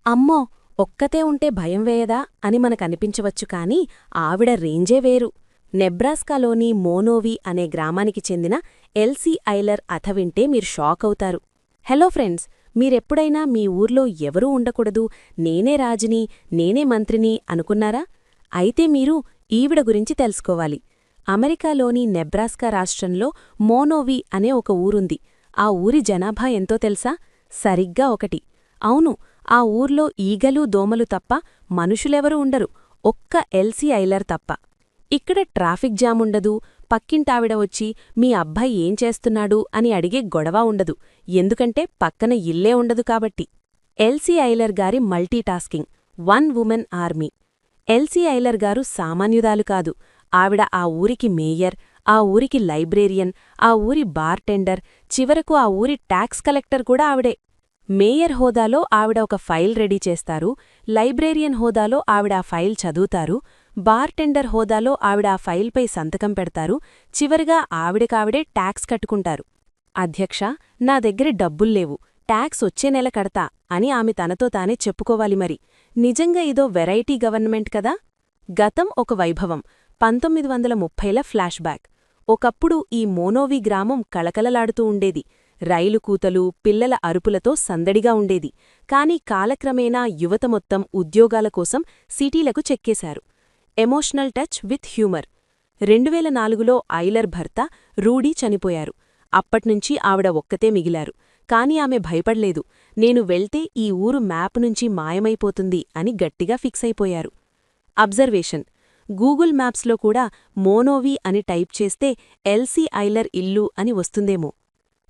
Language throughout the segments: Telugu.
అమ్మో, ఒక్కతే ఉంటే భయం వేయదా అని మనకనిపించవచ్చు కాని ఆవిడ రేంజే వేరు. నెబ్రాస్కాలోని మోనోవి అనే గ్రామానికి చెందిన ఎల్సీ ఐలర్ అథ వింటే మీరు షాకవుతారు. హలో ఫ్రెండ్స్, మీరెప్పుడైనా మీ ఊర్లో ఎవరూ ఉండకూడదు, నేనే రాజుని, నేనే మంత్రిని అనుకున్నారా? అయితే మీరు ఈవిడ గురించి తెలుసుకోవాలి. అమెరికాలోని నెబ్రాస్కా రాష్ట్రంలో మోనోవి అనే ఒక ఊరుంది. ఆ ఊరి జనాభా ఎంతో తెలుసా? సరిగ్గా 1. అవును, ఆ ఊర్లో ఈగలు దోమలు తప్ప మనుషులెవరూ ఉండరు, ఒక్క ఎల్సీ ఐలర్ తప్ప. ఇక్కడ ట్రాఫిక్ జాముండదు, పక్కింటావిడ వచ్చి మీ అబ్బాయి ఏం చేస్తున్నాడు అని అడిగే గొడవ ఉండదు, ఎందుకంటే పక్కన ఇల్లే ఉండదు కాబట్టి. ఎల్సీ ఐలర్ గారి మల్టీటాస్కింగ్, 1 వుమెన్ ఆర్మీ. ఎల్సీ ఐలర్ గారు సామాన్యురాలు కాదు. ఆవిడ ఆ ఊరికి మేయర్, ఆ ఊరికి లైబ్రేరియన్, ఆ ఊరి బార్టెండర్, చివరకు ఆ ఊరి ట్యాక్స్ కలెక్టర్ కూడా ఆవిడే. మేయర్ హోదాలో ఆవిడ ఒక ఫైల్ రెడీ చేస్తారు, లైబ్రేరియన్ హోదాలో ఆవిడ ఆ ఫైల్ చదువుతారు, బార్టెండర్ హోదాలో ఆవిడ ఆ ఫైల్పై సంతకం పెడతారు, చివరిగా ఆవిడకావిడే ట్యాక్స్ కట్టుకుంటారు. అధ్యక్షా, నా దగ్గర డబ్బుల్లేవు, ట్యాక్స్ వచ్చే నెల కడతా అని ఆమె తనతో తానే చెప్పుకోవాలి. మరి నిజంగా ఇదో వెరైటీ గవర్నమెంట్ కదా. గతం ఒక వైభవం, 1930ల ఫ్లాష్ బ్యాక్. ఒకప్పుడు ఈ మోనోవి గ్రామం కళకళలాడుతూ ఉండేది. రైలు కూతలు, పిల్లల అరుపులతో సందడిగా ఉండేది. కాని కాలక్రమేణా యువత మొత్తం ఉద్యోగాల కోసం సిటీలకు చెక్కేశారు. Emotional touch with humour. 2004లో ఐలర్ భర్త రూడీ చనిపోయారు. అప్పట్నుంచి ఆవిడ ఒక్కతే మిగిలారు. కాని ఆమె భయపడ్లేదు. నేను వెళ్తే ఈ ఊరు మ్యాప్ నుంచి మాయమైపోతుంది అని గట్టిగా ఫిక్స్ అయిపోయారు. అబ్జర్వేషన్: గూగుల్ మ్యాప్స్లో కూడా మోనోవి అని టైప్ చేస్తే ఎల్సీ ఐలర్ ఇల్లు అని వస్తుందేమో.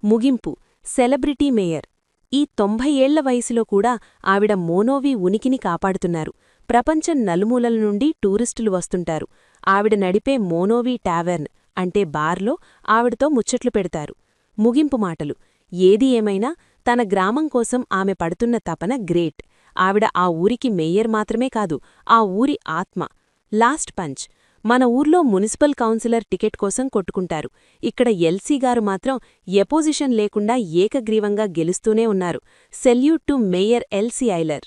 ముగింపు: సెలబ్రిటీ మేయర్. ఈ 90 ఏళ్ల వయసులో కూడా ఆవిడ మోనోవి ఉనికిని కాపాడుతున్నారు. ప్రపంచం నలుమూలల నుండి టూరిస్టులు వస్తుంటారు. ఆవిడ నడిపే మోనోవి టావెర్న్ అంటే బార్లో ఆవిడతో ముచ్చట్లు పెడతారు. ముగింపు మాటలు: ఏది ఏమైనా తన గ్రామం కోసం ఆమె పడుతున్న తపన గ్రేట్. ఆవిడ ఆ ఊరికి మేయర్ మాత్రమే కాదు, ఆ ఊరి ఆత్మ. లాస్ట్ పంచ్: మన ఊర్లో మున్సిపల్ కౌన్సిలర్ టికెట్ కోసం కొట్టుకుంటారు. ఇక్కడ ఎల్సీ గారు మాత్రం ఎపోజిషన్ లేకుండా ఏకగ్రీవంగా గెలుస్తూనే ఉన్నారు. Salute to mayor Elsie ఐలర్.